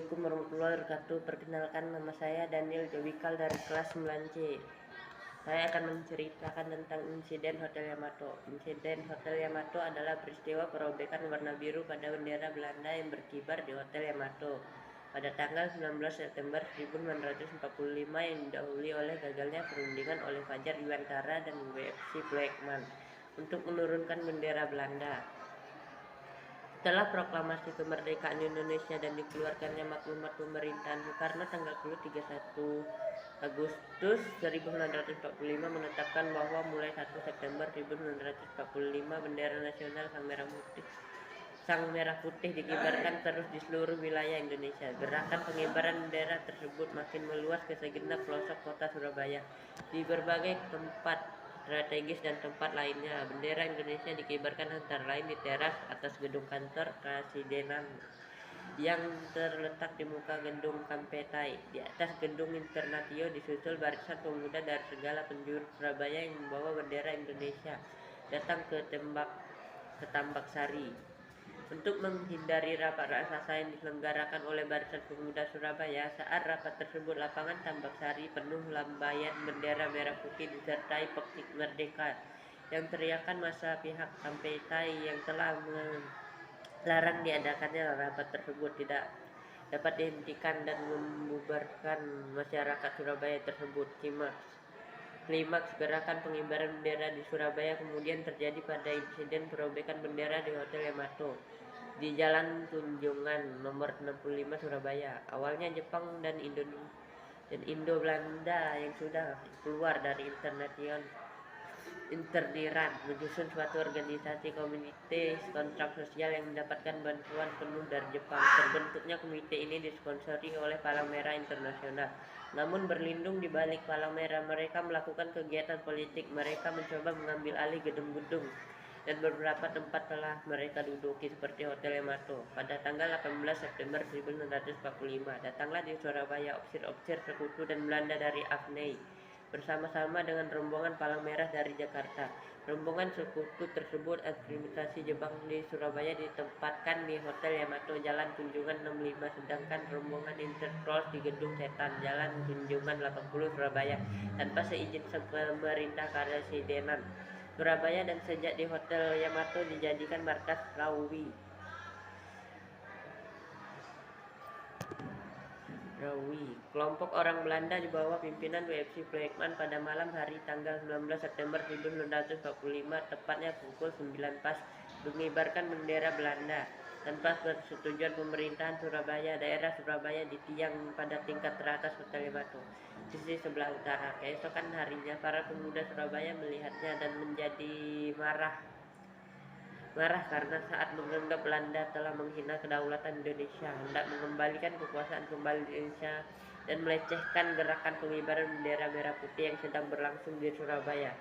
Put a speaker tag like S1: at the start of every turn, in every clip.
S1: Assalamualaikum warahmatullahi wabarakatuh. Perkenalkan, nama saya Daniel Jowikal dari kelas 9C. Saya akan menceritakan tentang insiden Hotel Yamato. Insiden Hotel Yamato adalah peristiwa perobekan warna biru pada bendera Belanda yang berkibar di Hotel Yamato pada tanggal 19 September 1945 yang didahului oleh gagalnya perundingan oleh Fajar Dewantara dan WFC Blackman untuk menurunkan bendera Belanda. Setelah proklamasi kemerdekaan Indonesia dan dikeluarkannya maklumat pemerintahan Soekarno tanggal 31 Agustus 1945 menetapkan bahwa mulai 1 September 1945 bendera nasional Sang Merah Putih dikibarkan terus di seluruh wilayah Indonesia. Gerakan pengibaran bendera tersebut makin meluas ke segenap pelosok kota Surabaya. Di berbagai tempat strategis dan tempat lainnya, bendera Indonesia dikibarkan antara lain di teras atas gedung kantor Presidenan yang terletak di muka gedung Kampetai. Di atas gedung Internatio disusul barisan pemuda dari segala penjuru Surabaya yang membawa bendera Indonesia datang ke Tambak Sari. Untuk menghindari rapat raksasa yang diselenggarakan oleh Barisan Pemuda Surabaya, saat rapat tersebut lapangan Tambak Sari penuh lambaian bendera merah putih disertai petik merdeka yang teriakan masa pihak Kampetai yang telah melarang diadakannya rapat tersebut tidak dapat dihentikan dan membubarkan masyarakat Surabaya tersebut. Klimaks gerakan pengibaran bendera di Surabaya kemudian terjadi pada insiden perobekan bendera di Hotel Yamato di Jalan Tunjungan nomor 65 Surabaya. Awalnya Jepang dan Indo-Belanda yang sudah keluar dari Interdiran menyusun suatu organisasi komite kontrak sosial yang mendapatkan bantuan penuh dari Jepang. Terbentuknya komite ini disponsori oleh Palang Merah Internasional. Namun berlindung di balik Palang Merah, mereka melakukan kegiatan politik. Mereka mencoba mengambil alih gedung-gedung dan beberapa tempat telah mereka duduki seperti Hotel Yamato. Pada tanggal 18 September 1945, datanglah di Surabaya ofisir-ofisir sekutu dan Belanda dari Afnei bersama-sama dengan rombongan Palang Merah dari Jakarta. Rombongan sekutu tersebut administrasi Jepang di Surabaya ditempatkan di Hotel Yamato Jalan Tunjungan 65, sedangkan rombongan Intercross di Gedung Setan Jalan Tunjungan 80 Surabaya tanpa seizin pemerintah Presidenan Surabaya, dan sejak di Hotel Yamato dijadikan markas Rawi. Kelompok orang Belanda di bawah pimpinan WFC Blackman pada malam hari tanggal 19 September 1945 tepatnya pukul 9 pas mengibarkan bendera Belanda tanpa persetujuan pemerintahan Surabaya. Daerah Surabaya di tiang pada tingkat teratas Hotel Yamato, sisi sebelah utara. Keesokan harinya para pemuda Surabaya melihatnya dan menjadi marah karena saat menganggap Belanda telah menghina kedaulatan Indonesia, hendak mengembalikan kekuasaan kembali di Indonesia, dan melecehkan gerakan pengibaran bendera merah putih yang sedang berlangsung di Surabaya.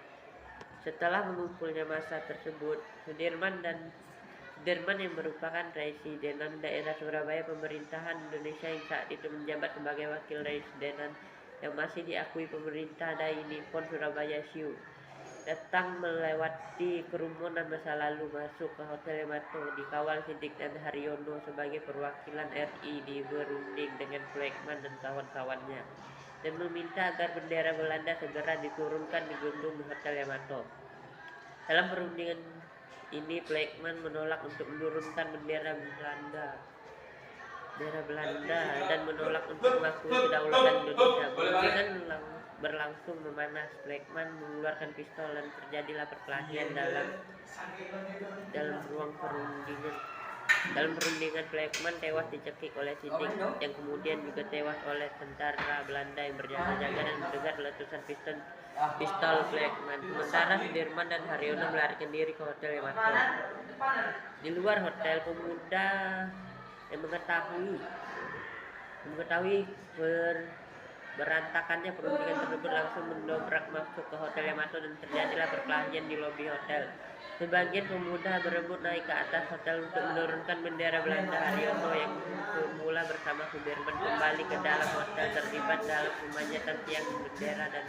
S1: Setelah mengumpulnya massa tersebut, Sudirman yang merupakan Residenan daerah Surabaya pemerintahan Indonesia yang saat itu menjabat sebagai wakil Residenan yang masih diakui pemerintah Dai Nippon Surabaya Shiu, datang melewati kerumunan masa lalu masuk ke Hotel Yamato dikawal Sidik dan Haryono sebagai perwakilan RI, di berunding dengan Blackman dan kawan-kawannya dan meminta agar bendera Belanda segera diturunkan di gedung Hotel Yamato. Dalam perundingan ini Blackman menolak untuk menurunkan bendera Belanda dan menolak untuk mengakui kedaulatan Indonesia. Perundingan berlangsung memanas. Blackman mengeluarkan pistol dan terjadilah perkelahian dalam ruang perundingan. Dalam perundingan Blackman tewas dicekik oleh Sidik yang kemudian juga tewas oleh tentara Belanda yang berjaga-jaga dan mendengar letusan pistol Blackman. Sementara Sudirman dan Haryono melarikan diri ke Hotel Yamato. Di luar hotel, pemuda yang mengetahui berantakannya perundingan tersebut langsung mendobrak masuk ke Hotel Yamato dan terjadilah perkelahian di lobi hotel. Sebagian pemuda berebut naik ke atas hotel untuk menurunkan bendera Belanda. Haryono yang semula bersama Sudirman kembali ke dalam hotel terlibat dalam pemanjatan tiang bendera dan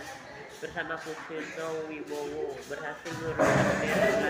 S1: bersama Kusino Wibowo berhasil menurunkan bendera